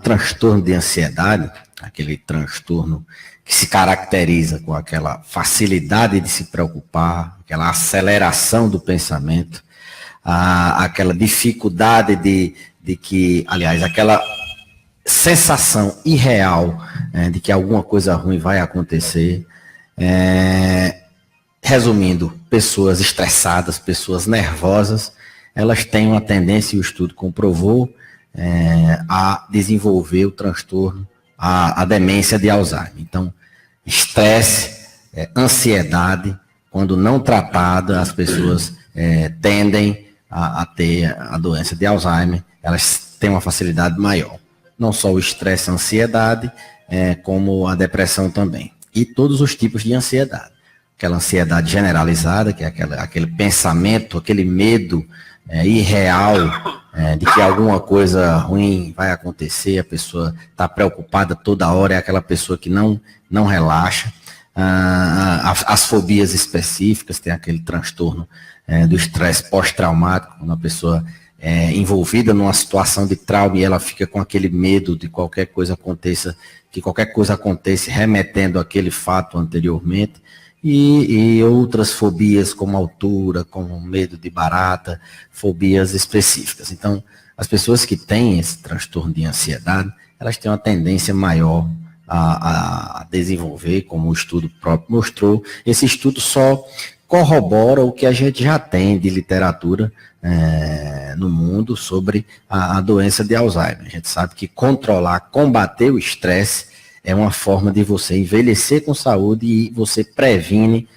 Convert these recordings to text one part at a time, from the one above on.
transtorno de ansiedade, aquele transtorno que se caracteriza com aquela facilidade de se preocupar, aquela aceleração do pensamento, aquela dificuldade de que, aliás, aquela sensação irreal de que alguma coisa ruim vai acontecer. Resumindo, pessoas estressadas, pessoas nervosas, elas têm uma tendência, e o estudo comprovou, a desenvolver o transtorno, a demência de Alzheimer. Então, estresse, ansiedade, quando não tratada, as pessoas tendem a ter a doença de Alzheimer, elas têm uma facilidade maior. Não só o estresse e a ansiedade, como a depressão também. E todos os tipos de ansiedade. Aquela ansiedade generalizada, que é aquele pensamento, aquele medo irreal de que alguma coisa ruim vai acontecer, a pessoa está preocupada toda hora, é aquela pessoa que não relaxa. As fobias específicas, tem aquele transtorno do estresse pós-traumático, quando a pessoa envolvida numa situação de trauma e ela fica com aquele medo de qualquer coisa aconteça, que qualquer coisa aconteça remetendo àquele fato anteriormente, e outras fobias como altura, como medo de barata, fobias específicas. Então, as pessoas que têm esse transtorno de ansiedade, elas têm uma tendência maior a desenvolver, como o estudo próprio mostrou. Esse estudo só corrobora o que a gente já tem de literatura no mundo sobre a doença de Alzheimer. A gente sabe que combater o estresse é uma forma de você envelhecer com saúde e você previne,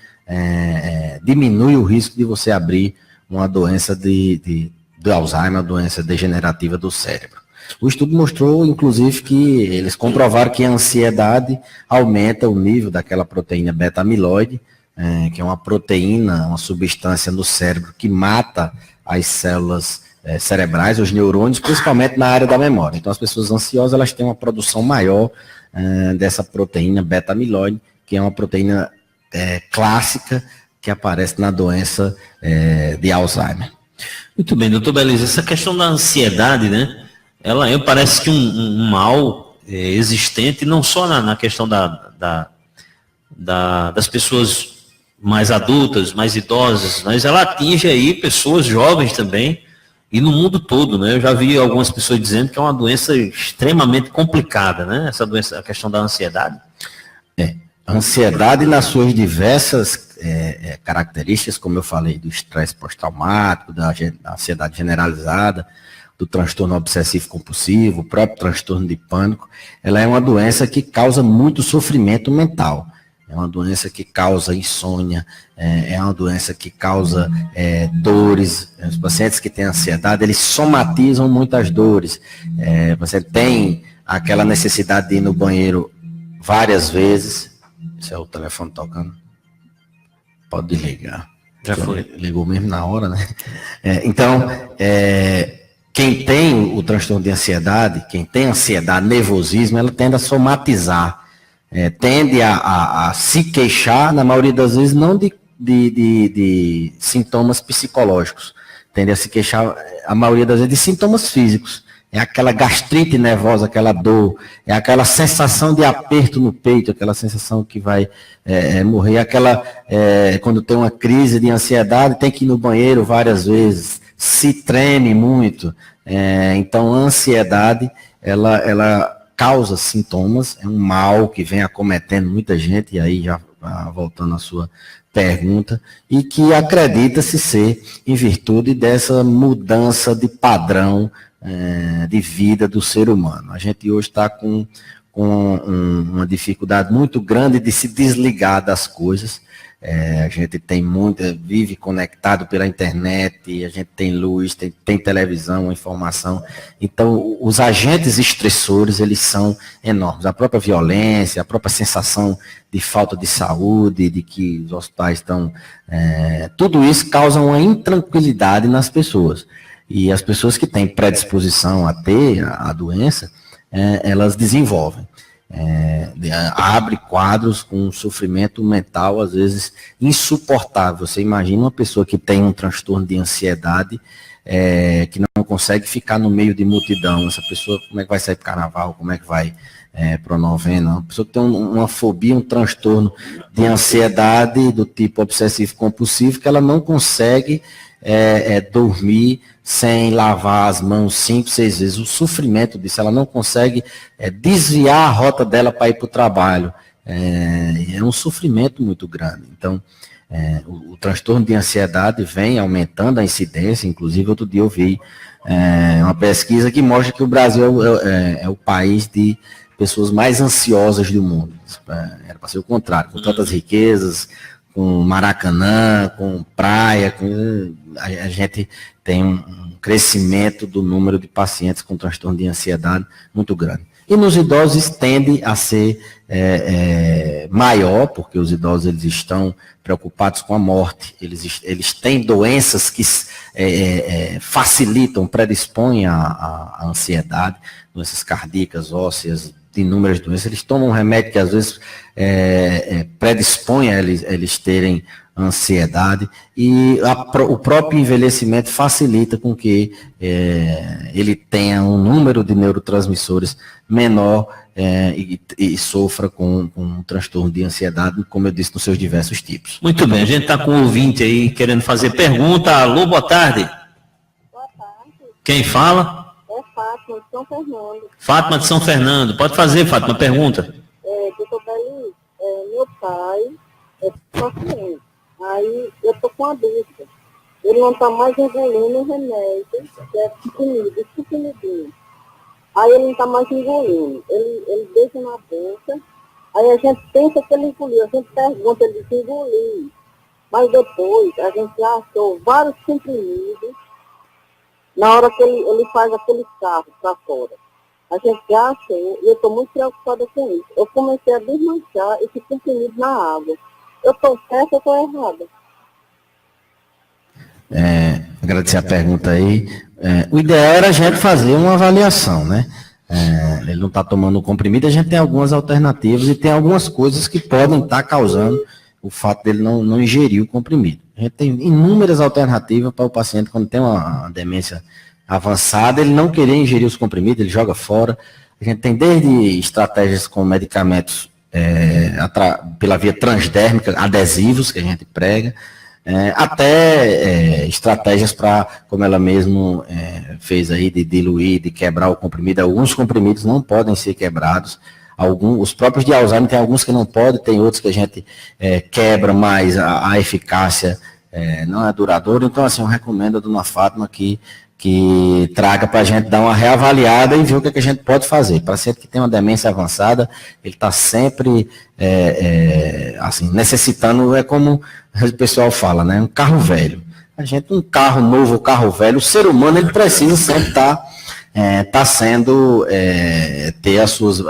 diminui o risco de você abrir uma doença de Alzheimer, uma doença degenerativa do cérebro. O estudo mostrou, inclusive, que eles comprovaram que a ansiedade aumenta o nível daquela proteína beta-amiloide, que é uma proteína, uma substância no cérebro que mata as células cerebrais, os neurônios, principalmente na área da memória. Então, as pessoas ansiosas, elas têm uma produção maior dessa proteína beta-amiloide, que é uma proteína clássica que aparece na doença de Alzheimer. Muito bem, doutor Beleza, essa questão da ansiedade, né? Ela parece que um mal existente, não só na questão das pessoas mais adultas, mais idosas, mas ela atinge aí pessoas jovens também, e no mundo todo, né? Eu já vi algumas pessoas dizendo que é uma doença extremamente complicada, né? Essa doença, a questão da ansiedade. A ansiedade nas suas diversas características, como eu falei, do estresse pós-traumático, da ansiedade generalizada, do transtorno obsessivo compulsivo, o próprio transtorno de pânico, ela é uma doença que causa muito sofrimento mental. É uma doença que causa insônia, é uma doença que causa dores. Os pacientes que têm ansiedade, eles somatizam muitas dores. Você tem aquela necessidade de ir no banheiro várias vezes. Esse é o telefone tocando. Pode ligar. Já foi. Ligou mesmo na hora, né? Então, quem tem o transtorno de ansiedade, quem tem ansiedade, nervosismo, ela tende a somatizar. Tende a se queixar, na maioria das vezes, não de sintomas psicológicos. Tende a se queixar, a maioria das vezes, de sintomas físicos. É aquela gastrite nervosa, aquela dor, é aquela sensação de aperto no peito, aquela sensação que vai morrer, quando tem uma crise de ansiedade, tem que ir no banheiro várias vezes, se treme muito. Então, a ansiedade, ela causa sintomas, é um mal que vem acometendo muita gente, e aí já voltando à sua pergunta, e que acredita-se ser em virtude dessa mudança de padrão de vida do ser humano. A gente hoje está com uma dificuldade muito grande de se desligar das coisas. A gente vive conectado pela internet, a gente tem luz, tem televisão, informação. Então, os agentes estressores, eles são enormes. A própria violência, a própria sensação de falta de saúde, de que os hospitais estão... tudo isso causa uma intranquilidade nas pessoas. E as pessoas que têm predisposição a ter a doença, elas desenvolvem. Abre quadros com sofrimento mental, às vezes, insuportável. Você imagina uma pessoa que tem um transtorno de ansiedade, que não consegue ficar no meio de multidão. Essa pessoa, como é que vai sair para o carnaval? Como é que vai para a novena? Uma pessoa que tem uma fobia, um transtorno de ansiedade do tipo obsessivo-compulsivo, que ela não consegue dormir sem lavar as mãos 5, 6 vezes. O sofrimento disso, ela não consegue desviar a rota dela para ir para o trabalho. É um sofrimento muito grande. Então, o transtorno de ansiedade vem aumentando a incidência. Inclusive, outro dia eu vi uma pesquisa que mostra que o Brasil é o país de pessoas mais ansiosas do mundo. Era para ser o contrário, com tantas riquezas, com Maracanã, com praia, a gente tem um crescimento do número de pacientes com transtorno de ansiedade muito grande. E nos idosos tende a ser maior, porque os idosos eles estão preocupados com a morte, eles têm doenças que facilitam, predispõem à ansiedade, doenças cardíacas, ósseas, de inúmeras doenças. Eles tomam um remédio que às vezes predispõe a eles terem ansiedade, e o próprio envelhecimento facilita com que ele tenha um número de neurotransmissores menor e sofra com um transtorno de ansiedade, como eu disse, nos seus diversos tipos. Muito bem, a gente está com um ouvinte aí querendo fazer pergunta. Alô, boa tarde. Boa tarde. Quem fala? É Fátima, de São Fernando. Fátima de São Fernando. Pode fazer, Fátima, pergunta. Doutor Beli, meu pai é paciente. Aí eu tô com a dúvida. Ele não tá mais engolindo o remédio, que é suprimidinho. Aí ele não tá mais engolindo. Ele deixa na boca. Aí a gente pensa que ele engoliu. A gente pergunta, ele disse engoliu. Mas depois a gente já achou vários comprimidos na hora que ele faz aquele carro para fora. A gente já achou, e eu estou muito preocupada com isso. Eu comecei a desmanchar esse comprimido na água. Eu estou certa ou estou errada? Agradecer a pergunta aí. O ideal era a gente fazer uma avaliação, né? Ele não está tomando o comprimido, a gente tem algumas alternativas e tem algumas coisas que podem estar causando o fato dele não ingerir o comprimido. A gente tem inúmeras alternativas para o paciente quando tem uma demência avançada, ele não querer ingerir os comprimidos, ele joga fora. A gente tem desde estratégias com medicamentos pela via transdérmica, adesivos que a gente prega, até estratégias para, como ela mesmo fez aí, de diluir, de quebrar o comprimido. Alguns comprimidos não podem ser quebrados. Os próprios de Alzheimer tem alguns que não podem, tem outros que a gente quebra, mas a eficácia não é duradoura. Então, assim, eu recomendo a dona Fátima que traga para a gente dar uma reavaliada e ver o que a gente pode fazer. Paciente que tem uma demência avançada, ele está sempre assim, necessitando, como o pessoal fala, né? Um carro velho. Um carro novo, um carro velho, o ser humano ele precisa sempre estar ter as suas,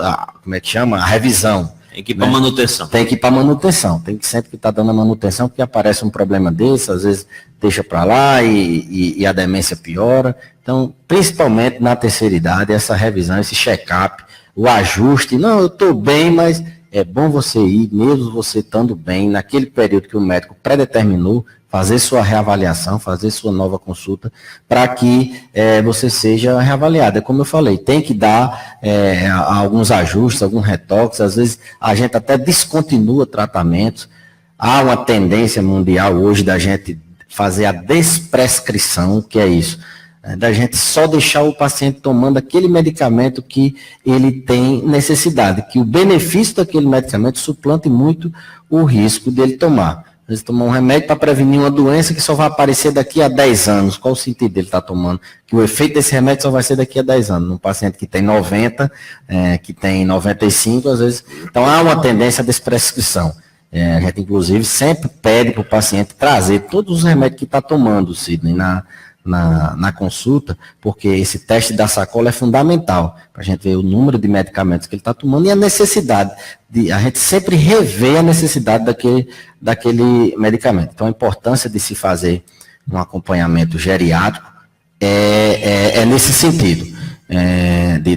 como é que chama? A revisão. Tem que ir para manutenção. Tem que ir para manutenção. Tem que sempre estar dando a manutenção, porque aparece um problema desse, às vezes deixa para lá e a demência piora. Então, principalmente na terceira idade, essa revisão, esse check-up, o ajuste. Não, eu estou bem, mas é bom você ir, mesmo você estando bem, naquele período que o médico predeterminou, fazer sua reavaliação, fazer sua nova consulta, para que você seja reavaliado. É como eu falei, tem que dar alguns ajustes, alguns retoques, às vezes a gente até descontinua tratamentos. Há uma tendência mundial hoje da gente fazer a desprescrição, que é isso, da gente só deixar o paciente tomando aquele medicamento que ele tem necessidade, que o benefício daquele medicamento suplante muito o risco dele tomar. Às vezes tomar um remédio para prevenir uma doença que só vai aparecer daqui a 10 anos. Qual o sentido dele estar tomando? Que o efeito desse remédio só vai ser daqui a 10 anos. Um paciente que tem 90, que tem 95, às vezes. Então há uma tendência à desprescrição. A gente, inclusive, sempre pede para o paciente trazer todos os remédios que está tomando, Sidney, na consulta, porque esse teste da sacola é fundamental para a gente ver o número de medicamentos que ele está tomando e a necessidade a gente sempre rever a necessidade daquele medicamento. Então, a importância de se fazer um acompanhamento geriátrico é nesse sentido,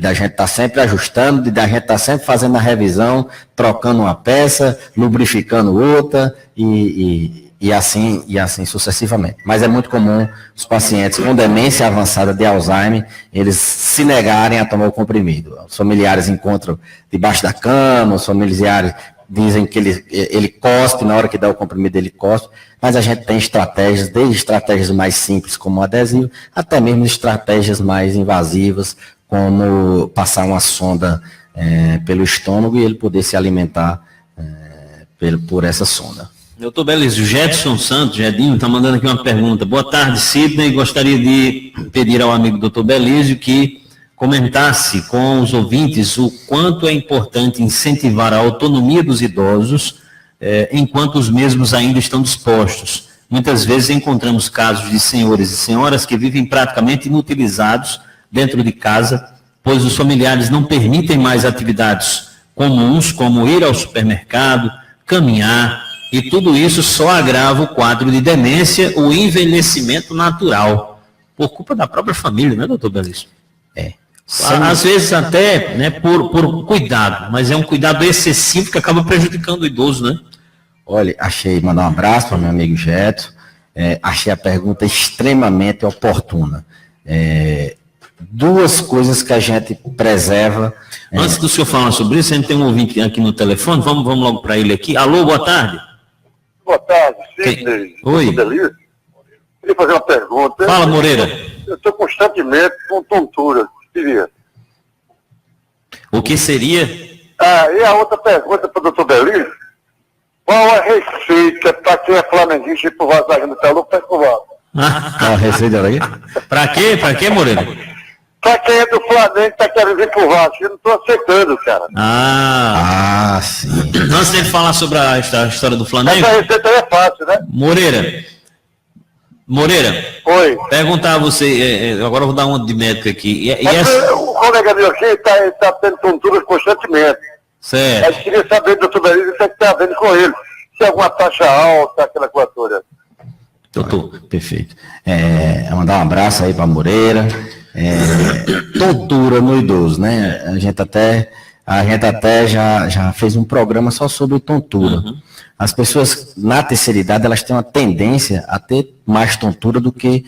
da gente estar sempre ajustando, da gente estar sempre fazendo a revisão, trocando uma peça, lubrificando outra e e assim sucessivamente. Mas é muito comum os pacientes com demência avançada de Alzheimer, eles se negarem a tomar o comprimido. Os familiares encontram debaixo da cama, os familiares dizem que ele cospe, na hora que dá o comprimido ele cospe, mas a gente tem estratégias, desde estratégias mais simples como o adesivo, até mesmo estratégias mais invasivas, como passar uma sonda pelo estômago e ele poder se alimentar por essa sonda. Doutor Belísio, Jetson Santos, Jedinho, está mandando aqui uma pergunta. Boa tarde, Sidney. Gostaria de pedir ao amigo doutor Belísio que comentasse com os ouvintes o quanto é importante incentivar a autonomia dos idosos enquanto os mesmos ainda estão dispostos. Muitas vezes encontramos casos de senhores e senhoras que vivem praticamente inutilizados dentro de casa, pois os familiares não permitem mais atividades comuns, como ir ao supermercado, caminhar, e tudo isso só agrava o quadro de demência ou envelhecimento natural, por culpa da própria família, né, doutor Belísio? Às vezes até, né, por cuidado, mas é um cuidado excessivo que acaba prejudicando o idoso, né? Olha, mandar um abraço para meu amigo Getson, achei a pergunta extremamente oportuna. Duas coisas que a gente preserva. Antes do senhor falar sobre isso, a gente tem um ouvinte aqui no telefone, vamos logo para ele aqui. Alô, boa tarde. Boa tarde, Sidney. Oi. Queria fazer uma pergunta. Fala, Moreira. Eu estou constantemente com tontura. Seria. O que seria? E a outra pergunta para o doutor Belísio. Qual a receita para quem é flamenguista e por vazagem do telão para escovar? Qual a receita aí? Para quê? Para quê, Moreira? Para quem é do Flamengo e está querendo vir por Vasco, eu não estou aceitando, cara. Sim. Antes de falar sobre a história do Flamengo. Essa receita aí é fácil, né? Moreira. Oi. Perguntar a você, agora eu vou dar uma de médico aqui. O colega meu aqui está tendo tontura constantemente. Certo. A gente queria saber, doutor Belísio, o que está havendo com ele. Se é alguma taxa alta, aquela coisa toda. Doutor, perfeito. Mandar um abraço aí para Moreira. Tontura no idoso, né? A gente até já fez um programa só sobre tontura. Uhum. As pessoas na terceira idade, elas têm uma tendência a ter mais tontura do que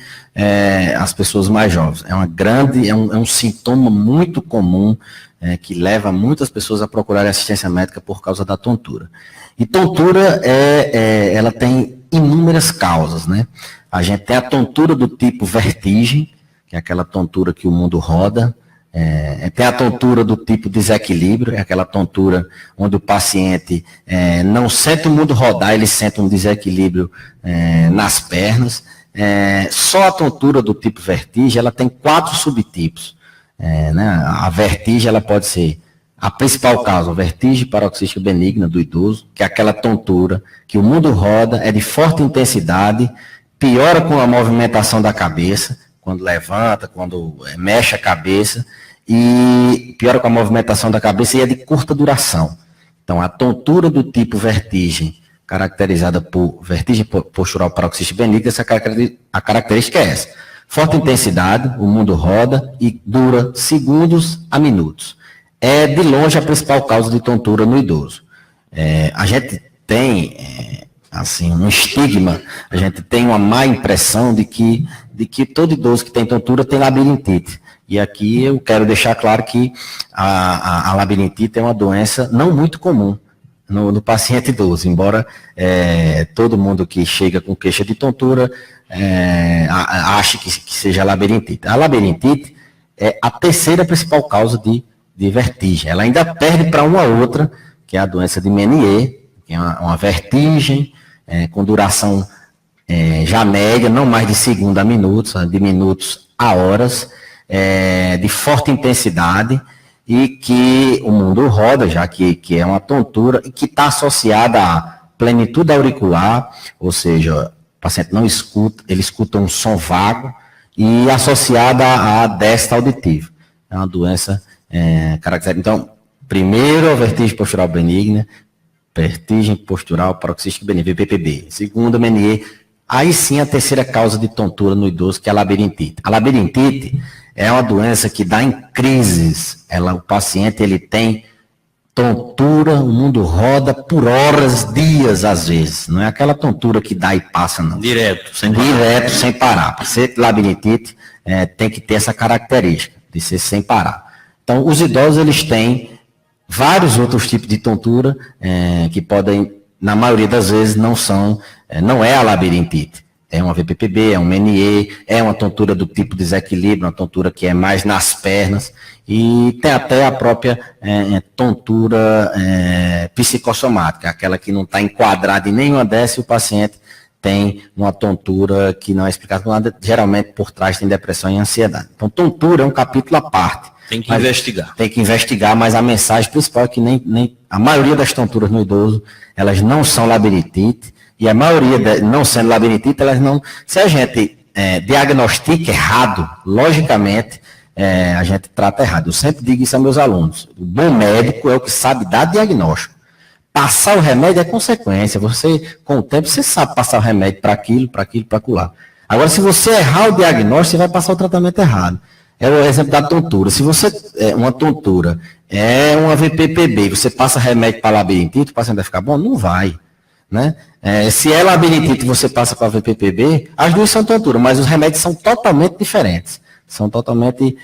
as pessoas mais jovens. É um sintoma muito comum que leva muitas pessoas a procurarem assistência médica por causa da tontura. E tontura, ela tem inúmeras causas, né? A gente tem a tontura do tipo vertigem, que é aquela tontura que o mundo roda. Tem a tontura do tipo desequilíbrio, é aquela tontura onde o paciente não sente o mundo rodar, ele sente um desequilíbrio nas pernas. Só a tontura do tipo vertigem, ela tem 4 subtipos. Né? A vertigem, ela pode ser a principal causa, a vertigem paroxística benigna do idoso, que é aquela tontura que o mundo roda, é de forte intensidade, piora com a movimentação da cabeça, quando levanta, quando mexe a cabeça, e piora com a movimentação da cabeça e é de curta duração. Então, a tontura do tipo vertigem, caracterizada por vertigem postural paroxística benigna, a característica é essa. Forte intensidade, o mundo roda e dura segundos a minutos. É, de longe, a principal causa de tontura no idoso. A gente tem, assim, um estigma, a gente tem uma má impressão de que todo idoso que tem tontura tem labirintite. E aqui eu quero deixar claro que a labirintite é uma doença não muito comum no paciente idoso, embora todo mundo que chega com queixa de tontura ache que seja labirintite. A labirintite é a terceira principal causa de vertigem. Ela ainda perde para uma outra, que é a doença de Menier, que é uma vertigem com duração já média, não mais de segundo a minutos, de minutos a horas, de forte intensidade, e que o mundo roda, já que é uma tontura, e que está associada à plenitude auricular, ou seja, o paciente não escuta, ele escuta um som vago, e associada à déficit auditivo. É uma doença característica. Então, primeiro, a vertigem postural benigna, vertigem postural paroxística benigna, VPPB. Segundo, Menier. Aí sim, a terceira causa de tontura no idoso, que é a labirintite. A labirintite é uma doença que dá em crises. O paciente ele tem tontura, o mundo roda por horas, dias às vezes. Não é aquela tontura que dá e passa, não. Direto, sem parar. Para ser labirintite, tem que ter essa característica de ser sem parar. Então, os idosos, eles têm vários outros tipos de tontura que podem, na maioria das vezes, não é a labirintite. É uma VPPB, é um MNE, é uma tontura do tipo desequilíbrio, uma tontura que é mais nas pernas, e tem até a própria tontura psicossomática, aquela que não está enquadrada em nenhuma dessas, e o paciente tem uma tontura que não é explicada por nada, geralmente por trás tem depressão e ansiedade. Então, tontura é um capítulo à parte. Tem que investigar. Tem que investigar, mas a mensagem principal é que nem a maioria das tonturas no idoso, elas não são labirintite, e a maioria, não sendo labirintite, elas não... Se a gente diagnostica errado, logicamente, a gente trata errado. Eu sempre digo isso a meus alunos. O bom médico é o que sabe dar diagnóstico. Passar o remédio é consequência. Você, com o tempo, você sabe passar o remédio para aquilo, para acolá. Agora, se você errar o diagnóstico, você vai passar o tratamento errado. É o exemplo da tontura. Se você, uma tontura é uma VPPB, você passa remédio para labirintite, o paciente vai ficar bom? Não vai. Né? Se é labirintite e você passa para a VPPB, as duas são tontura, mas os remédios são totalmente diferentes. São totalmente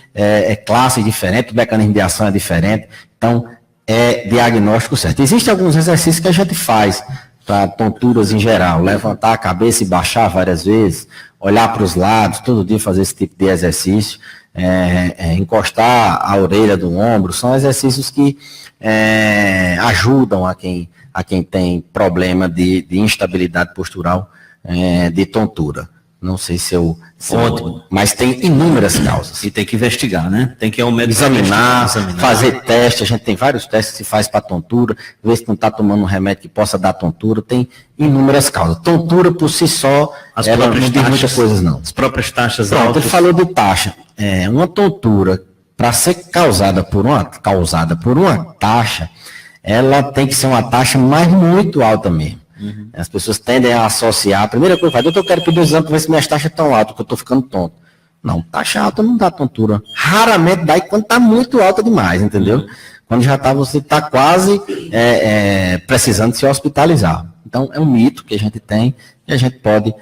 classes diferentes, o mecanismo de ação é diferente. Então, é diagnóstico certo. Existem alguns exercícios que a gente faz para tonturas em geral. Levantar a cabeça e baixar várias vezes, olhar para os lados, todo dia fazer esse tipo de exercício. Encostar a orelha do ombro, são exercícios que ajudam a quem tem problema de instabilidade postural, de tontura. Não sei se eu... Ótimo. Mas tem inúmeras causas. E tem que investigar, né? Tem que ir ao médico examinar, fazer teste. A gente tem vários testes que se faz para tontura, ver se não está tomando um remédio que possa dar tontura. Tem inúmeras causas. Tontura por si só, ela não diz muitas coisas, não. As próprias taxas altas. Pronto, ele falou de taxa. Uma tontura, para ser causada por uma taxa, ela tem que ser uma taxa muito alta mesmo. Uhum. As pessoas tendem a associar. A primeira coisa que eu falo, doutor, eu quero pedir um exame para ver se minhas taxas estão altas, que eu estou ficando tonto. Não, taxa alta não dá tontura. Raramente dá, e quando está muito alta demais, entendeu? Uhum. Quando já está, você está quase precisando se hospitalizar. Então, é um mito que a gente tem e a gente pode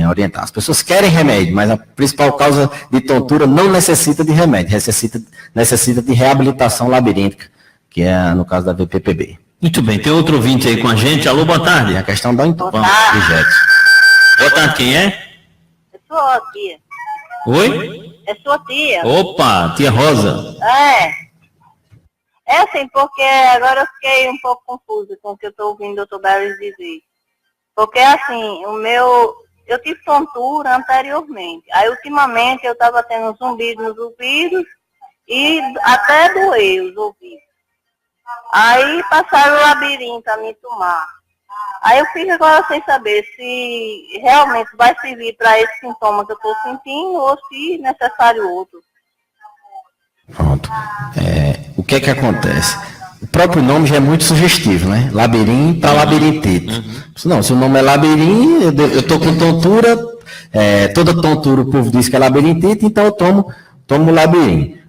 orientar. As pessoas querem remédio, mas a principal causa de tontura não necessita de remédio, necessita de reabilitação labiríntica, que é no caso da VPPB. Muito bem, tem outro ouvinte aí com a gente. Alô, boa tarde. A questão da Boa tarde, quem é? É sua tia. Oi? É sua tia. Opa, tia Rosa. É assim, porque agora eu fiquei um pouco confusa com o que eu estou ouvindo o Dr. Belis dizer. Porque assim, eu tive tontura anteriormente. Aí ultimamente eu estava tendo zumbido nos ouvidos e até doeu os ouvidos. Aí passaram o labirinto a me tomar. Aí eu fico agora sem saber se realmente vai servir para esse sintoma que eu estou sentindo ou se necessário outro. Pronto. O que é que acontece? O próprio nome já é muito sugestivo, né? Labirinto para labirintite. Uhum. Não, se o nome é labirinto, eu estou com tontura, toda tontura o povo diz que é labirintite, então eu tomo labirinto.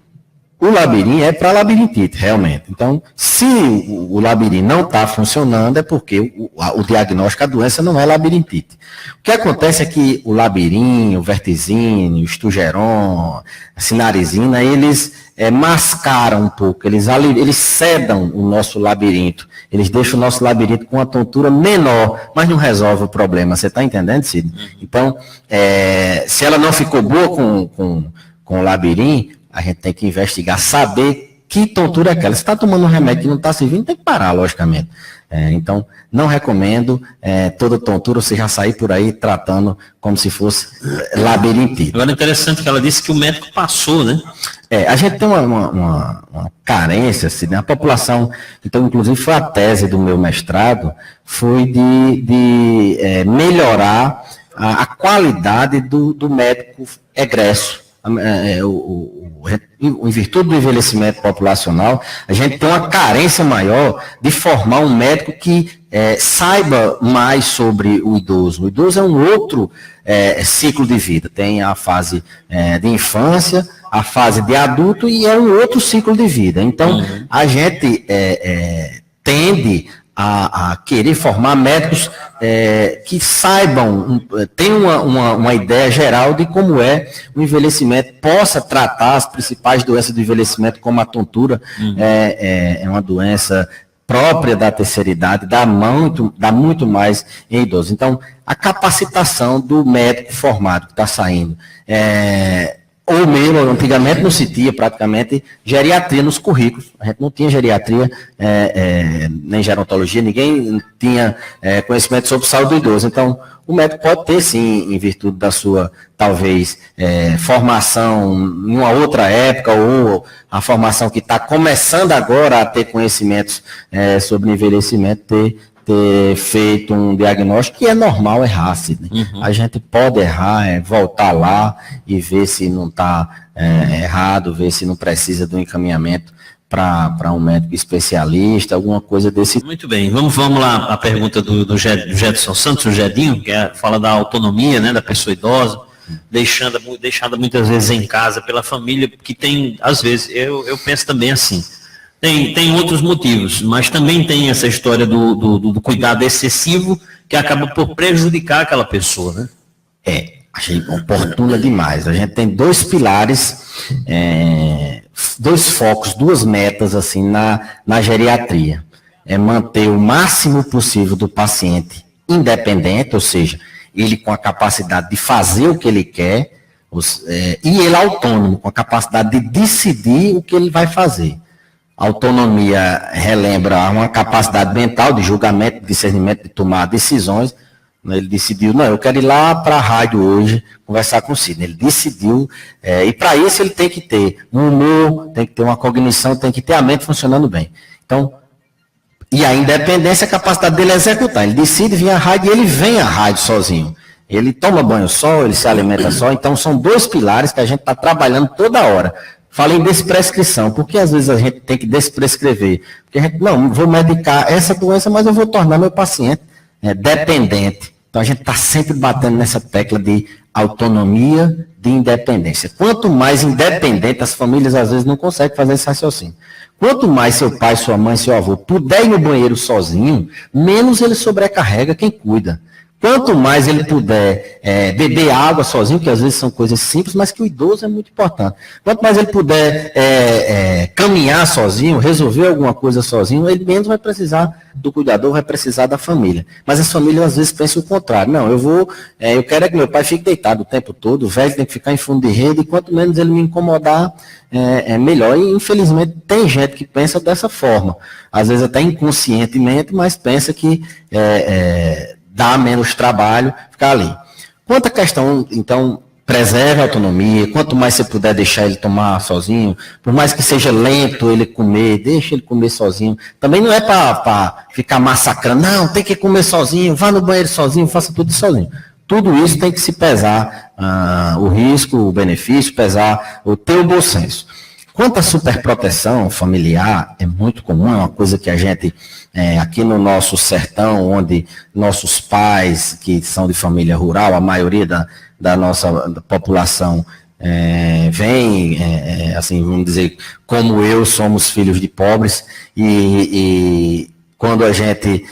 O labirinto é para labirintite, realmente. Então, se o labirinto não está funcionando, é porque o diagnóstico, a doença não é labirintite. O que acontece é que o labirinto, o vertizine, o estugeron, a sinarizina, eles mascaram um pouco, eles sedam o nosso labirinto, eles deixam o nosso labirinto com uma tontura menor, mas não resolve o problema. Você está entendendo, Cid? Então, se ela não ficou boa com o labirinto, a gente tem que investigar, saber que tontura é aquela. Se está tomando um remédio que não está servindo, tem que parar, logicamente. Então, não recomendo toda tontura você já sair por aí tratando como se fosse labirintite. Agora, interessante que ela disse que o médico passou, né? A gente tem uma carência, assim, né? A população, então, inclusive, foi a tese do meu mestrado, foi de melhorar a qualidade do médico egresso. Em virtude do envelhecimento populacional, a gente tem uma carência maior de formar um médico que saiba mais sobre o idoso. O idoso é um outro ciclo de vida. Tem a fase de infância, a fase de adulto e é um outro ciclo de vida. Então, a gente tende a querer formar médicos que saibam, tenham uma ideia geral de como é o envelhecimento, possa tratar as principais doenças do envelhecimento, como a tontura, é uma doença própria da terceira idade, dá muito mais em idosos. Então, a capacitação do médico formado que está saindo, ou mesmo, antigamente não se tinha praticamente geriatria nos currículos, a gente não tinha geriatria, nem gerontologia, ninguém tinha conhecimento sobre saúde do idoso. Então, o médico pode ter, sim, em virtude da sua, talvez, formação em uma outra época, ou a formação que está começando agora a ter conhecimentos sobre envelhecimento, ter feito um diagnóstico que é normal errar, né? A gente pode errar, voltar lá e ver se não está errado, ver se não precisa do encaminhamento para um médico especialista, alguma coisa desse tipo. Muito bem, vamos lá a pergunta do Gedson Santos, o Gedinho, que fala da autonomia, né, da pessoa idosa, deixada muitas vezes em casa pela família, que tem, às vezes, eu penso também assim, tem outros motivos, mas também tem essa história do cuidado excessivo que acaba por prejudicar aquela pessoa, né? Achei oportuna demais. A gente tem dois pilares, dois focos, duas metas assim na geriatria. É manter o máximo possível do paciente independente, ou seja, ele com a capacidade de fazer o que ele quer, e ele autônomo, com a capacidade de decidir o que ele vai fazer. Autonomia relembra uma capacidade mental de julgamento, de discernimento, de tomar decisões. Ele decidiu, não, eu quero ir lá para a rádio hoje conversar com o Sidney. Ele decidiu, e para isso ele tem que ter um humor, tem que ter uma cognição, tem que ter a mente funcionando bem. Então, e a independência é a capacidade dele executar. Ele decide vir à rádio e ele vem à rádio sozinho. Ele toma banho só, ele se alimenta só. Então, são dois pilares que a gente está trabalhando toda hora. Falei em desprescrição, porque às vezes a gente tem que desprescrever. Porque a gente, não vou medicar essa doença, mas eu vou tornar meu paciente dependente. Então a gente está sempre batendo nessa tecla de autonomia, de independência. Quanto mais independente, as famílias às vezes não conseguem fazer esse raciocínio. Quanto mais seu pai, sua mãe, seu avô puder ir no banheiro sozinho, menos ele sobrecarrega quem cuida. Quanto mais ele puder beber água sozinho, que às vezes são coisas simples, mas que o idoso é muito importante. Quanto mais ele puder caminhar sozinho, resolver alguma coisa sozinho, ele menos vai precisar do cuidador, vai precisar da família. Mas as famílias às vezes pensam o contrário. Não, eu quero que meu pai fique deitado o tempo todo, o velho tem que ficar em fundo de rede, e quanto menos ele me incomodar, é melhor. E infelizmente tem gente que pensa dessa forma. Às vezes até inconscientemente, mas pensa que dá menos trabalho ficar ali. Quanto à questão, então, preserve a autonomia, quanto mais você puder deixar ele tomar sozinho, por mais que seja lento ele comer, deixa ele comer sozinho. Também não é para ficar massacrando, não, tem que comer sozinho, vá no banheiro sozinho, faça tudo sozinho. Tudo isso tem que se pesar, o risco, o benefício, pesar o teu bom senso. Quanto à superproteção familiar, é muito comum, é uma coisa que a gente, aqui no nosso sertão, onde nossos pais, que são de família rural, a maioria da nossa população vem, assim, vamos dizer, como eu, somos filhos de pobres, e quando a gente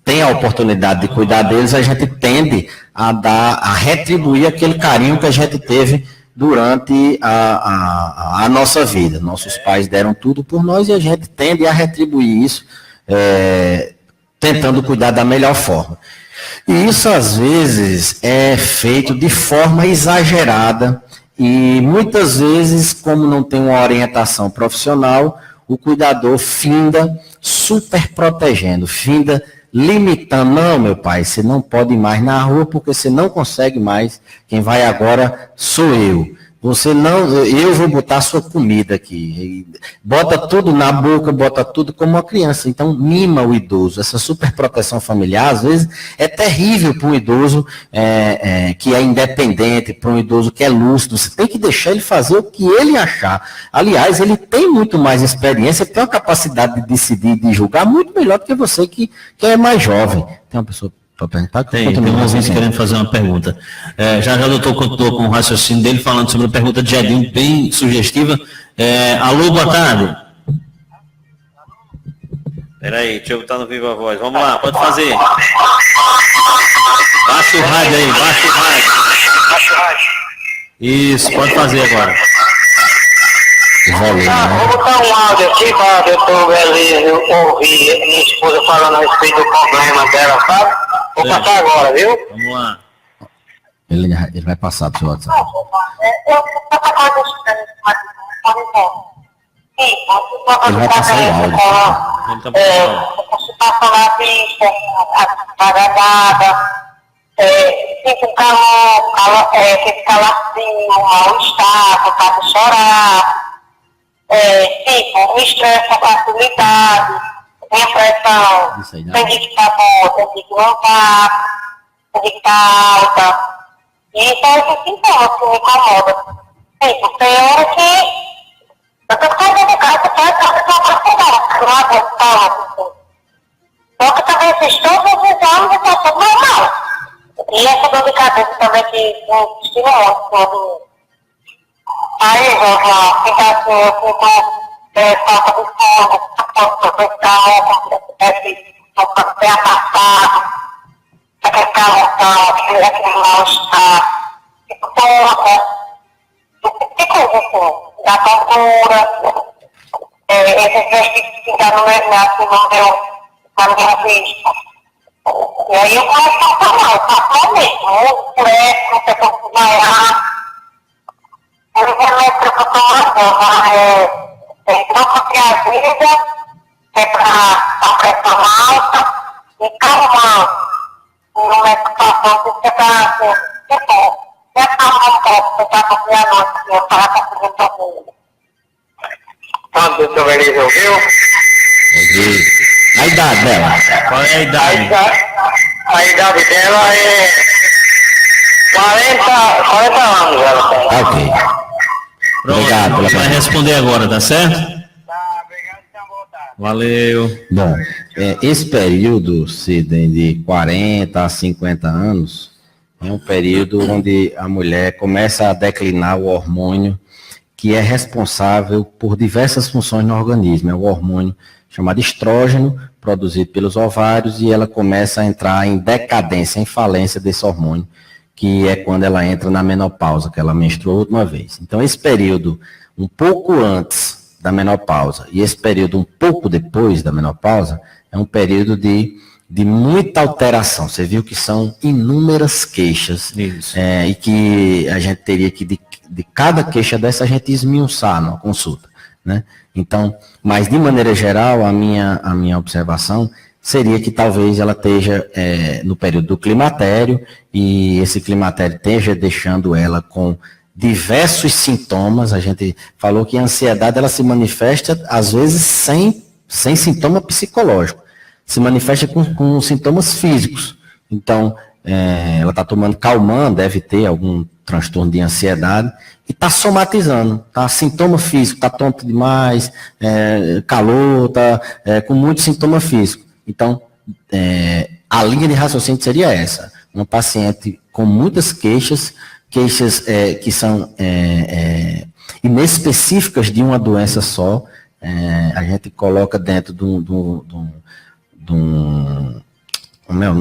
tem a oportunidade de cuidar deles, a gente tende a retribuir aquele carinho que a gente teve durante a nossa vida. Nossos pais deram tudo por nós e a gente tende a retribuir isso, tentando cuidar da melhor forma. E isso, às vezes, é feito de forma exagerada e, muitas vezes, como não tem uma orientação profissional, o cuidador finda super protegendo, finda limitando. Não, meu pai, você não pode ir mais na rua porque você não consegue mais. Quem vai agora sou eu. Você não, eu vou botar a sua comida aqui. Bota tudo na boca, bota tudo como uma criança. Então, mima o idoso. Essa superproteção familiar, às vezes, é terrível para um idoso que é independente, para um idoso que é lúcido. Você tem que deixar ele fazer o que ele achar. Aliás, ele tem muito mais experiência, tem uma capacidade de decidir, de julgar muito melhor do que você que é mais jovem. Tem uma pessoa para perguntar? Tem um ouvinte querendo fazer uma pergunta. Já o doutor continuou com o raciocínio dele, falando sobre a pergunta de Edinho, bem sugestiva. Alô, boa tarde. Peraí, deixa eu botar no Viva Voz. Vamos lá, pode fazer. Baixa o rádio aí, baixa o rádio. Isso, pode fazer agora. Vou botar um áudio aqui para o doutor Belísio ouvir minha esposa falando a respeito do problema dela, sabe? Vou passar agora, viu? Vamos lá. Ele vai passar para o seu WhatsApp. Ele vai passar o áudio. Participação na pista, agradada, fica um calor, fica calafrio, mal-estar, vontade de chorar, um estresse com facilidade, tem pressão, tem que ficar boa, tem que não tá, tem que estar alta. E são esses sintomas que me incomodam. Tem hora que eu tô ficando de casa, eu tô só que também fiz todos os exames e tá tudo normal. E essa dor de cabeça também que estima muito. Aí, João, fica assim, eu fico falta de sono, eu tô bem afastado, aquele calorão, aquele mal-estar, fico tonta, fico assim, da tontura, esses dias que ficar no meu na minha vista. E aí eu começo a passar mesmo, estresse, não sei como desmaiar. Os remédios que eu tô tomando, hidrocortiazida, que é para a pressão alta, e calmante. E no medicação que é para, assim, tipo, já calma um pouco, você tá com a noite, eu tava conseguindo dormir. Quando o doutor Belísio ouviu? A idade dela? Qual é a idade? A idade dela é 40 anos, ela tem. Ok. Pronto, Obrigado. vai responder agora, tá certo? Valeu. Bom, esse período, Sidney, de 40 a 50 anos, é um período onde a mulher começa a declinar o hormônio que é responsável por diversas funções no organismo. É o hormônio chamado estrógeno, produzido pelos ovários, e ela começa a entrar em decadência, em falência desse hormônio, que é quando ela entra na menopausa, que ela menstruou a última vez. Então, esse período um pouco antes da menopausa e esse período um pouco depois da menopausa é um período de muita alteração. Você viu que são inúmeras queixas e que a gente teria que, de cada queixa dessa, a gente esmiuçar na consulta, né? Então, mas de maneira geral, a minha observação seria que talvez ela esteja no período do climatério, e esse climatério esteja deixando ela com diversos sintomas. A gente falou que a ansiedade ela se manifesta, às vezes, sem sintoma psicológico, se manifesta com sintomas físicos. Então, ela está tomando calmante, deve ter algum transtorno de ansiedade, e está somatizando, tá? Sintoma físico, está tonto demais, calor, está com muito sintoma físico. Então, a linha de raciocínio seria essa: uma paciente com muitas queixas que são inespecíficas de uma doença só, a gente coloca dentro de um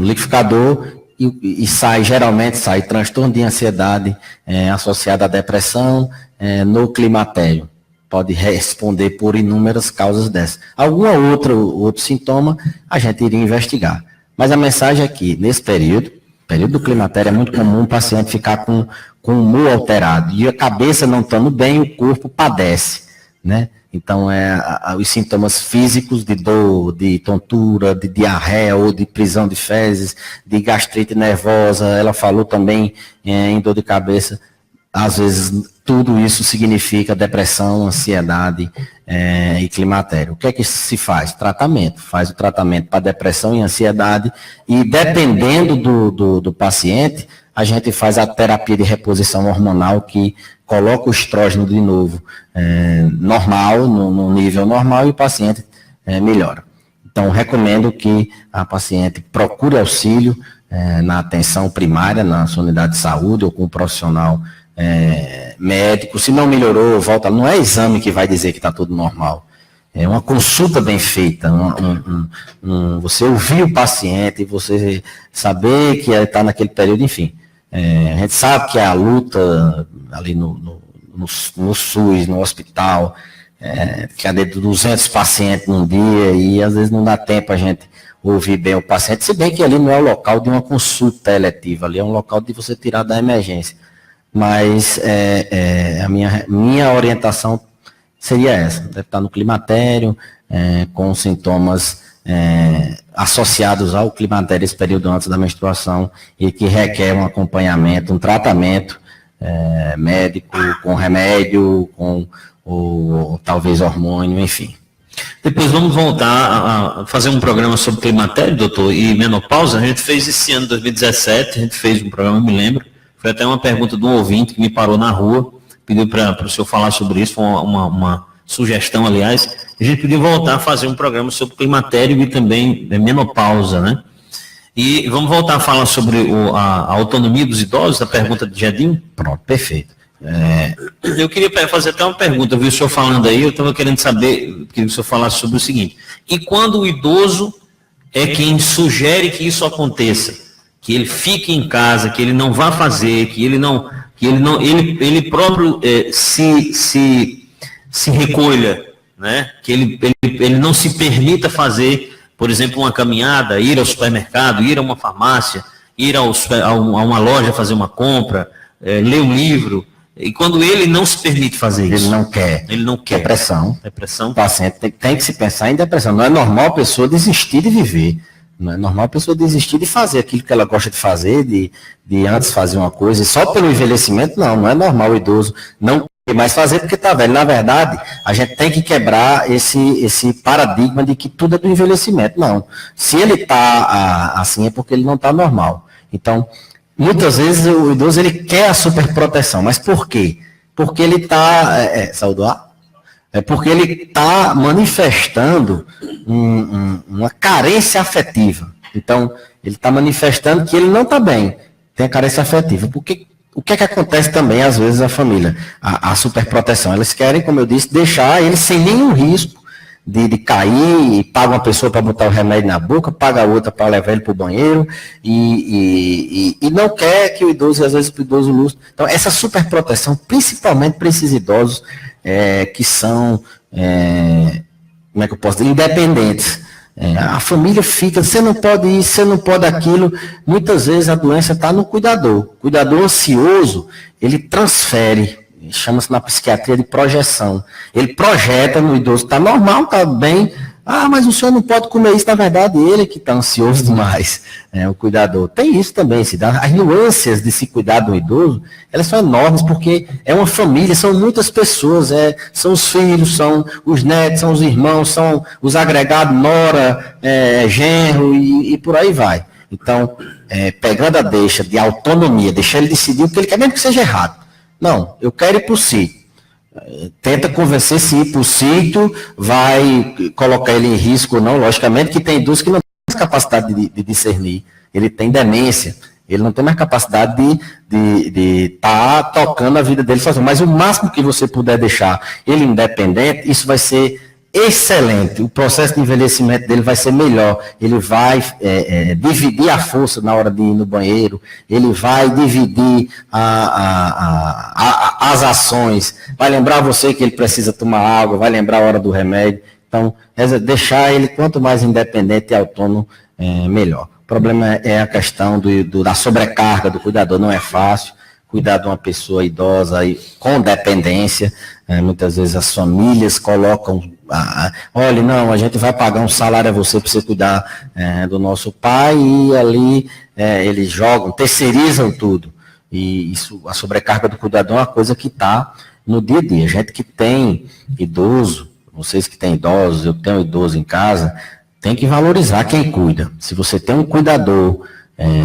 liquidificador e geralmente sai transtorno de ansiedade associado à depressão no climatério. Pode responder por inúmeras causas dessas. Outro sintoma, a gente iria investigar. Mas a mensagem é que, nesse período do climatério, é muito comum o paciente ficar com o humor alterado. E a cabeça não estando bem, o corpo padece, né? Então, os sintomas físicos de dor, de tontura, de diarreia ou de prisão de fezes, de gastrite nervosa, ela falou também em dor de cabeça. Às vezes, tudo isso significa depressão, ansiedade e climatério. O que é que se faz? Tratamento. Faz o tratamento para depressão e ansiedade, e dependendo do paciente, a gente faz a terapia de reposição hormonal, que coloca o estrógeno de novo normal, no nível normal, e o paciente melhora. Então, recomendo que a paciente procure auxílio na atenção primária, na sua unidade de saúde ou com um profissional médico. Se não melhorou, volta. Não é exame que vai dizer que está tudo normal. É uma consulta bem feita, você ouvir o paciente, você saber que está naquele período, enfim. A gente sabe que a luta ali no SUS, no hospital, que há de 200 pacientes num dia e às vezes não dá tempo a gente ouvir bem o paciente, se bem que ali não é o local de uma consulta eletiva, ali é um local de você tirar da emergência. Mas a minha orientação seria essa, deve estar no climatério, com sintomas associados ao climatério esse período antes da menstruação e que requer um acompanhamento, um tratamento médico, com remédio, com ou talvez hormônio, enfim. Depois vamos voltar a fazer um programa sobre climatério, doutor, e menopausa. A gente fez esse ano, 2017, a gente fez um programa, eu me lembro, foi até uma pergunta de um ouvinte que me parou na rua, pediu para o senhor falar sobre isso, foi uma sugestão, aliás. A gente podia voltar a fazer um programa sobre climatério e também menopausa, né? E vamos voltar a falar sobre a autonomia dos idosos, a pergunta de Jedinho? Pronto, perfeito. Eu queria fazer até uma pergunta, eu vi o senhor falando aí, eu estava querendo saber, queria que o senhor falasse sobre o seguinte: e quando o idoso é quem sugere que isso aconteça, que ele fique em casa, que ele não vá fazer, que ele próprio se recolha, né? Que ele não se permita fazer, por exemplo, uma caminhada, ir ao supermercado, ir a uma farmácia, ir a uma loja fazer uma compra, ler um livro. E quando ele não se permite fazer isso. Ele não quer. Depressão. O paciente tem que se pensar em depressão. Não é normal a pessoa desistir de viver. Não é normal a pessoa desistir de fazer aquilo que ela gosta de fazer, de antes fazer uma coisa. E só pelo envelhecimento, não é normal o idoso não querer mais fazer porque está velho. Na verdade, a gente tem que quebrar esse paradigma de que tudo é do envelhecimento. Não. Se ele está assim é porque ele não está normal. Então, muitas vezes o idoso ele quer a superproteção, mas por quê? Porque ele está, porque ele está manifestando uma carência afetiva. Então, ele está manifestando que ele não está bem, tem a carência afetiva. Porque o que é que acontece também, às vezes, a família? A superproteção, eles querem, como eu disse, deixar ele sem nenhum risco de cair, e paga uma pessoa para botar o remédio na boca, paga a outra para levar ele para o banheiro, e não quer que o idoso, às vezes o idoso luta. Então, essa superproteção, principalmente para esses idosos que são, como é que eu posso dizer, independentes. A família fica, você não pode isso, você não pode aquilo. Muitas vezes a doença está no cuidador. O cuidador ansioso, ele transfere, chama-se na psiquiatria de projeção. Ele projeta no idoso, está normal, está bem. Ah, mas o senhor não pode comer isso. Na verdade, ele que está ansioso demais, o cuidador. Tem isso também, as nuances de se cuidar do idoso, elas são enormes, porque é uma família, são muitas pessoas, são os filhos, são os netos, são os irmãos, são os agregados, nora, genro, e por aí vai. Então, pegando a deixa de autonomia, deixar ele decidir o que ele quer, mesmo que seja errado. Não, eu quero ir para o sítio. Tenta convencer se ir para o sítio vai colocar ele em risco ou não. Logicamente que tem idosos que não tem mais capacidade de discernir. Ele tem demência. Ele não tem mais capacidade de estar tocando a vida dele sozinho. Mas o máximo que você puder deixar ele independente, isso vai ser excelente. O processo de envelhecimento dele vai ser melhor. Ele vai dividir a força na hora de ir no banheiro, ele vai dividir as ações, vai lembrar você que ele precisa tomar água, vai lembrar a hora do remédio. Então, deixar ele quanto mais independente e autônomo, melhor. O problema é a questão da sobrecarga do cuidador, não é fácil. Cuidar de uma pessoa idosa com dependência, muitas vezes as famílias colocam, olha, não, a gente vai pagar um salário a você para você cuidar do nosso pai, e ali eles jogam, terceirizam tudo. E isso, a sobrecarga do cuidador é uma coisa que está no dia a dia. Gente que tem idoso, vocês que têm idosos, eu tenho idoso em casa, tem que valorizar quem cuida. Se você tem um cuidador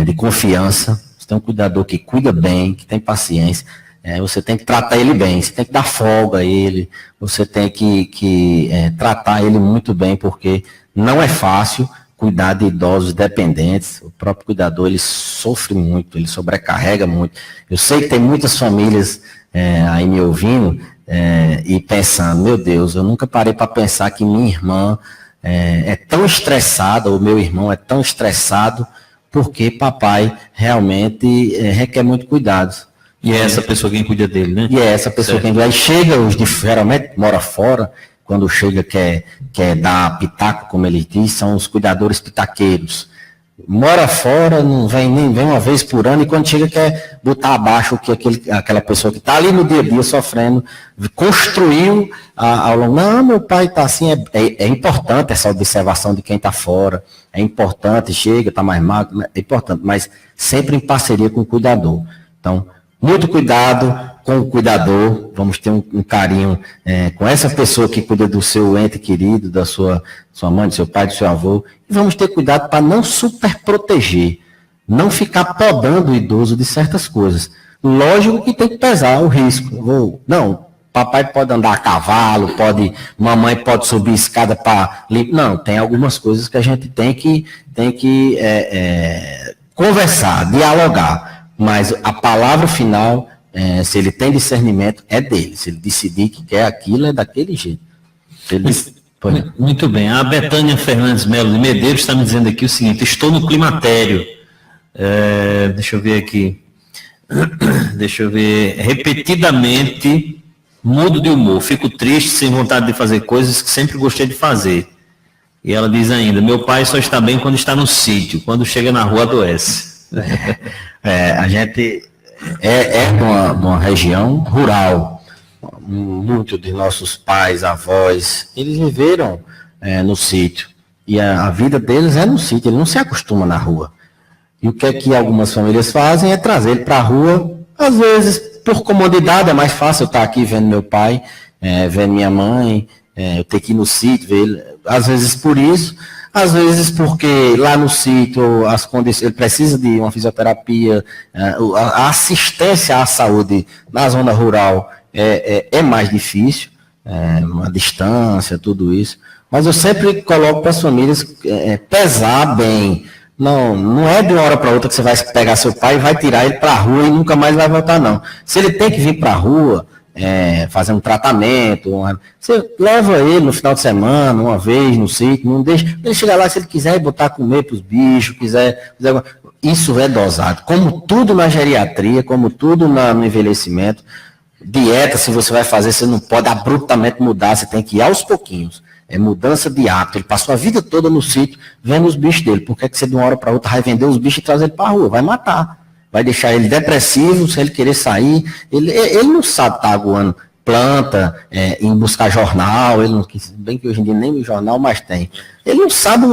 de confiança, tem um cuidador que cuida bem, que tem paciência, você tem que tratar ele bem, você tem que dar folga a ele, você tem que tratar ele muito bem, porque não é fácil cuidar de idosos dependentes. O próprio cuidador, ele sofre muito, ele sobrecarrega muito. Eu sei que tem muitas famílias aí me ouvindo e pensando, meu Deus, eu nunca parei para pensar que minha irmã é tão estressada, ou meu irmão é tão estressado, porque papai realmente requer muito cuidado. E é essa pessoa quem cuida dele, né? E é essa pessoa quem cuida. Aí chega, geralmente mora fora, quando chega quer dar pitaco, como ele diz, são os cuidadores pitaqueiros. Mora fora, não vem nem vem uma vez por ano, e quando chega quer botar abaixo o que aquela pessoa que está ali no dia a dia sofrendo, construiu ao longo. Não, meu pai está assim, é importante essa observação de quem está fora, é importante, chega, está mais magro, é importante, mas sempre em parceria com o cuidador. Então, muito cuidado com o cuidador, vamos ter um carinho com essa pessoa que cuida do seu ente querido, da sua mãe, do seu pai, do seu avô, e vamos ter cuidado para não superproteger, não ficar podando o idoso de certas coisas. Lógico que tem que pesar o risco. Não, papai pode andar a cavalo, mamãe pode subir escada para... Não, tem algumas coisas que a gente tem que conversar, dialogar, mas a palavra final... se ele tem discernimento, é dele. Se ele decidir que quer aquilo, é daquele jeito. Muito bem. A Betânia Fernandes Melo de Medeiros está me dizendo aqui o seguinte: estou no climatério. Deixa eu ver aqui. Repetidamente mudo de humor. Fico triste, sem vontade de fazer coisas que sempre gostei de fazer. E ela diz ainda: meu pai só está bem quando está no sítio. Quando chega na rua, adoece. A gente... de uma região rural. Muitos de nossos pais, avós, eles viveram no sítio. E a vida deles é no sítio, ele não se acostuma na rua. E o que é que algumas famílias fazem é trazer ele para a rua, às vezes por comodidade, é mais fácil eu estar aqui vendo meu pai, vendo minha mãe, eu ter que ir no sítio, ver ele, às vezes por isso. Às vezes porque lá no sítio as condições, ele precisa de uma fisioterapia, a assistência à saúde na zona rural é mais difícil, uma distância, tudo isso. Mas eu sempre coloco para as famílias pesar bem. Não é de uma hora para outra que você vai pegar seu pai e vai tirar ele para a rua e nunca mais vai voltar, não. Se ele tem que vir para a rua... fazer um tratamento, você leva ele no final de semana, uma vez no sítio, não deixa, ele chegar lá, se ele quiser botar comer para os bichos, isso é dosado, como tudo na geriatria, como tudo no envelhecimento. Dieta, se você vai fazer, você não pode abruptamente mudar, você tem que ir aos pouquinhos, é mudança de hábito. Ele passou a vida toda no sítio vendo os bichos dele, por que você de uma hora para outra vai vender os bichos e trazer ele para a rua? Vai matar. Vai deixar ele depressivo, se ele querer sair. Ele não sabe estar aguando planta, em buscar jornal, ele não, bem que hoje em dia nem o jornal mais tem. Ele não sabe,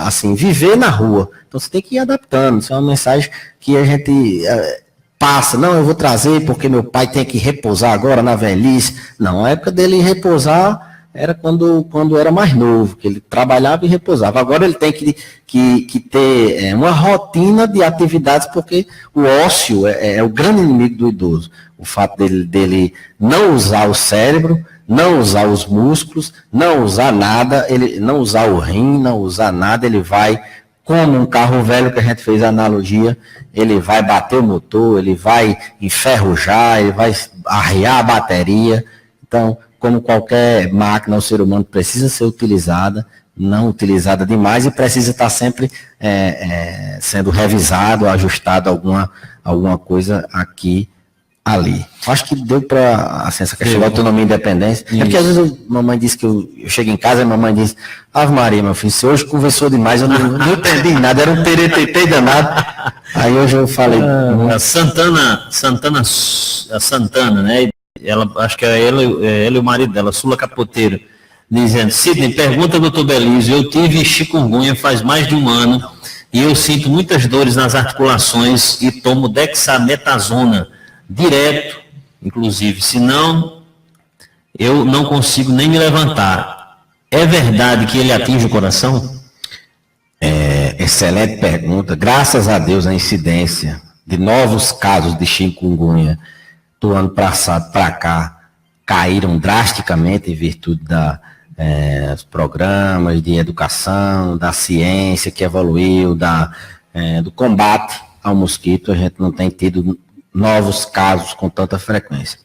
assim, viver na rua. Então você tem que ir adaptando. Isso é uma mensagem que a gente passa. Não, eu vou trazer porque meu pai tem que repousar agora na velhice. Não, a época dele repousar era quando era mais novo, que ele trabalhava e repousava. Agora ele tem que ter uma rotina de atividades, porque o ócio é o grande inimigo do idoso. O fato dele não usar o cérebro, não usar os músculos, não usar nada, ele não usar o rim, não usar nada, ele vai, como um carro velho que a gente fez a analogia, ele vai bater o motor, ele vai enferrujar, ele vai arriar a bateria. Então, como qualquer máquina, o ser humano precisa ser utilizada, não utilizada demais, e precisa estar sempre sendo revisado, ajustado alguma coisa aqui, ali. Acho que deu para, assim, essa questão da autonomia e independência. É porque às vezes a mamãe diz que eu chego em casa e a mamãe diz: Ave Maria, meu filho, você hoje conversou demais, eu não entendi nada, era um teretetê danado. Aí hoje eu falei... A Santana, né? Ela, acho que é ela e o marido dela, Sula Capoteiro, dizendo: Sidney, pergunta ao Dr. Belísio, eu tive chikungunya faz mais de um ano e eu sinto muitas dores nas articulações e tomo dexametasona direto, inclusive, senão eu não consigo nem me levantar. É verdade que ele atinge o coração? Excelente pergunta. Graças a Deus a incidência de novos casos de chikungunya do ano passado para cá caíram drasticamente em virtude os programas de educação, da ciência que evoluiu, do combate ao mosquito, a gente não tem tido novos casos com tanta frequência.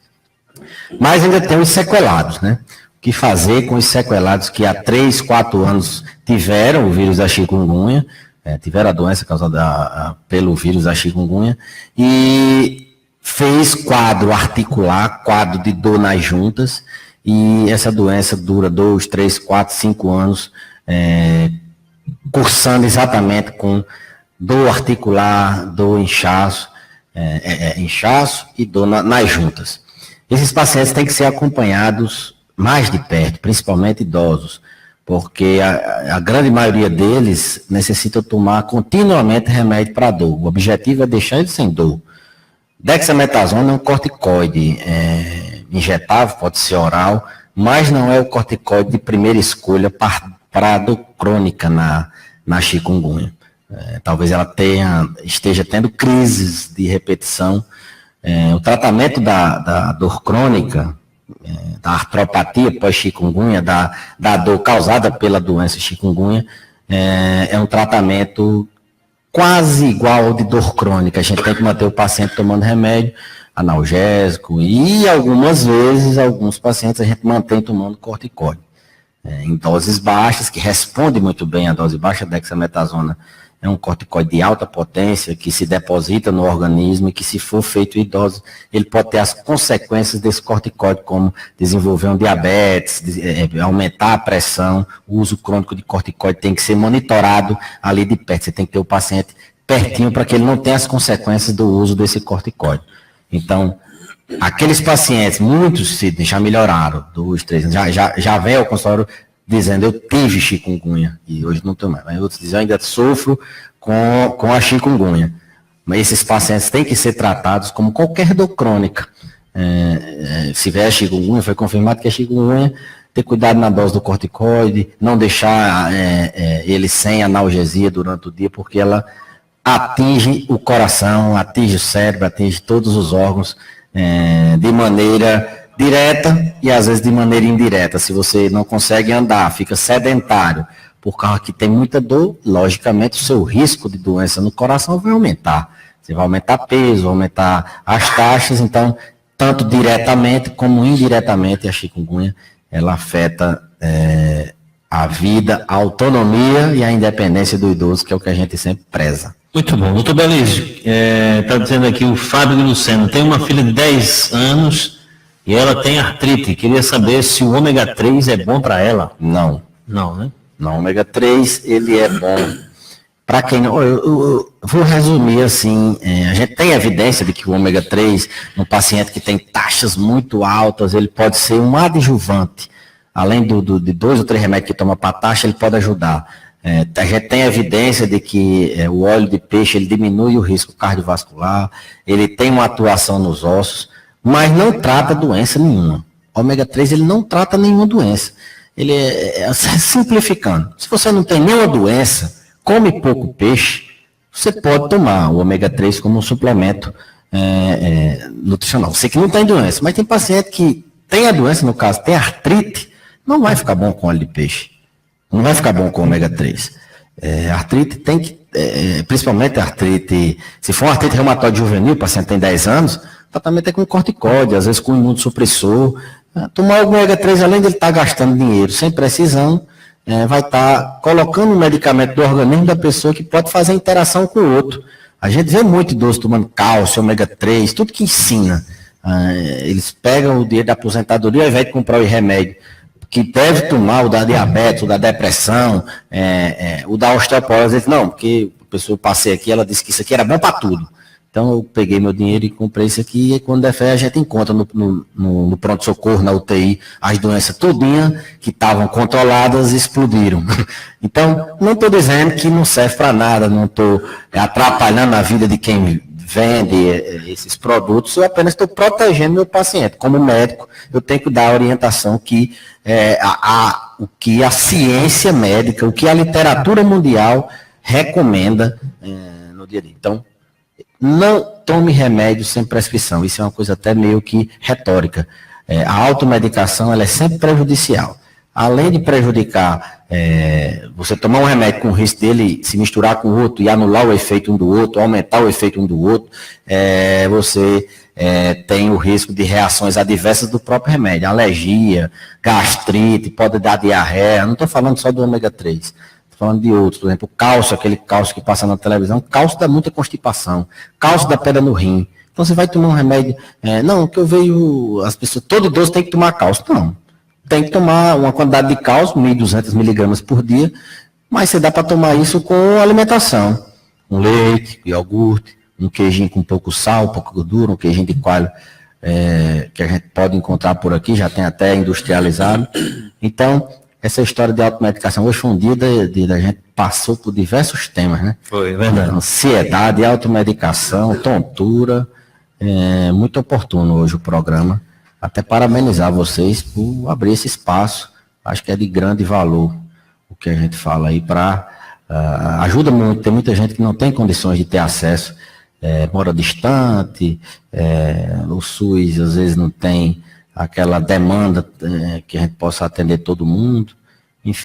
Mas ainda tem os sequelados, né? O que fazer com os sequelados que há 3, 4 anos tiveram o vírus da chikungunya, tiveram a doença causada pelo vírus da chikungunya, e fez quadro articular, quadro de dor nas juntas, e essa doença dura 2, 3, 4, 5 anos, cursando exatamente com dor articular, dor inchaço, inchaço e dor nas juntas. Esses pacientes têm que ser acompanhados mais de perto, principalmente idosos, porque a grande maioria deles necessita tomar continuamente remédio para dor. O objetivo é deixar ele sem dor. Dexametasona é um corticoide injetável, pode ser oral, mas não é o corticoide de primeira escolha para a dor crônica na chikungunya. Talvez ela esteja tendo crises de repetição. O tratamento da dor crônica, da artropatia pós-chikungunya, da dor causada pela doença chikungunya, é um tratamento quase igual ao de dor crônica. A gente tem que manter o paciente tomando remédio analgésico e algumas vezes, alguns pacientes a gente mantém tomando corticoide. Em doses baixas, que responde muito bem à dose baixa, a dexametasona é um corticoide de alta potência que se deposita no organismo e que, se for feito em idosos, ele pode ter as consequências desse corticoide, como desenvolver um diabetes, aumentar a pressão. O uso crônico de corticoide tem que ser monitorado ali de perto. Você tem que ter o paciente pertinho para que ele não tenha as consequências do uso desse corticoide. Então, aqueles pacientes, muitos já melhoraram, 2, 3 anos, já vem ao consultório dizendo, eu tive chikungunya, e hoje não estou mais, mas outros dizem, eu ainda sofro com a chikungunya. Mas esses pacientes têm que ser tratados como qualquer dor crônica. Se vier chikungunya, foi confirmado que é chikungunya, ter cuidado na dose do corticoide, não deixar ele sem analgesia durante o dia, porque ela atinge o coração, atinge o cérebro, atinge todos os órgãos de maneira direta e às vezes de maneira indireta. Se você não consegue andar, fica sedentário, por causa que tem muita dor, logicamente o seu risco de doença no coração vai aumentar. Você vai aumentar peso, vai aumentar as taxas, então, tanto diretamente como indiretamente, a chikungunya, ela afeta a vida, a autonomia e a independência do idoso, que é o que a gente sempre preza. Muito bom. Doutor Belísio, está dizendo aqui o Fábio de Luceno, tem uma filha de 10 anos e ela tem artrite. Queria saber se o ômega 3 é bom para ela. Não. Não, né? Não, o ômega 3, ele é bom para quem não... Eu vou resumir assim, a gente tem evidência de que o ômega 3, no paciente que tem taxas muito altas, ele pode ser um adjuvante. Além de 2 ou 3 remédios que toma para taxa, ele pode ajudar. A gente tem evidência de que o óleo de peixe, ele diminui o risco cardiovascular, ele tem uma atuação nos ossos, mas não trata doença nenhuma. O ômega 3, ele não trata nenhuma doença. Ele simplificando, se você não tem nenhuma doença, come pouco peixe, você pode tomar o ômega 3 como um suplemento nutricional. Você que não tem doença, mas tem paciente que tem a doença, no caso, tem artrite, não vai ficar bom com óleo de peixe. Não vai ficar bom com ômega 3. Artrite tem que, principalmente artrite, se for uma artrite reumatoide juvenil, o paciente tem 10 anos, o tratamento é com corticóide, às vezes com imunossupressor. Tomar o ômega 3, além de ele estar gastando dinheiro sem precisão, vai estar colocando um medicamento do organismo da pessoa que pode fazer interação com o outro. A gente vê muito idoso tomando cálcio, ômega 3, tudo que ensina. Eles pegam o dinheiro da aposentadoria ao invés de comprar o remédio que deve tomar, o da diabetes, o da depressão, o da osteoporose. Eles, não, porque a pessoa, eu passei aqui, ela disse que isso aqui era bom para tudo. Então eu peguei meu dinheiro e comprei isso aqui, e quando der fé a gente encontra no pronto-socorro, na UTI, as doenças todinhas que estavam controladas explodiram. Então, não estou dizendo que não serve para nada, não estou atrapalhando a vida de quem vende esses produtos, eu apenas estou protegendo meu paciente. Como médico, eu tenho que dar a orientação que o que a ciência médica, o que a literatura mundial recomenda no dia a dia. Então, não tome remédio sem prescrição. Isso é uma coisa até meio que retórica. A automedicação, ela é sempre prejudicial. além de prejudicar, você tomar um remédio com o risco dele se misturar com o outro e anular o efeito um do outro, aumentar o efeito um do outro, você tem o risco de reações adversas do próprio remédio, alergia, gastrite, pode dar diarreia, não estou falando só do ômega 3, estou falando de outros, por exemplo, o cálcio, aquele cálcio que passa na televisão, cálcio dá muita constipação, cálcio dá pedra no rim, então você vai tomar um remédio, não, que eu vejo, as pessoas, todo idoso tem que tomar cálcio, não. Tem que tomar uma quantidade de cálcio, 1.200 miligramas por dia, mas você dá para tomar isso com alimentação. Um leite, iogurte, um queijinho com pouco sal, pouco gordura, um queijinho de coalho que a gente pode encontrar por aqui, já tem até industrializado. Então, essa história de automedicação, hoje foi um dia a gente passou por diversos temas, né? Foi, verdade. Ansiedade, automedicação, tontura, muito oportuno hoje o programa. Até parabenizar vocês por abrir esse espaço. Acho que é de grande valor o que a gente fala aí ajuda muito. Tem muita gente que não tem condições de ter acesso, mora distante, o SUS às vezes não tem aquela demanda que a gente possa atender todo mundo.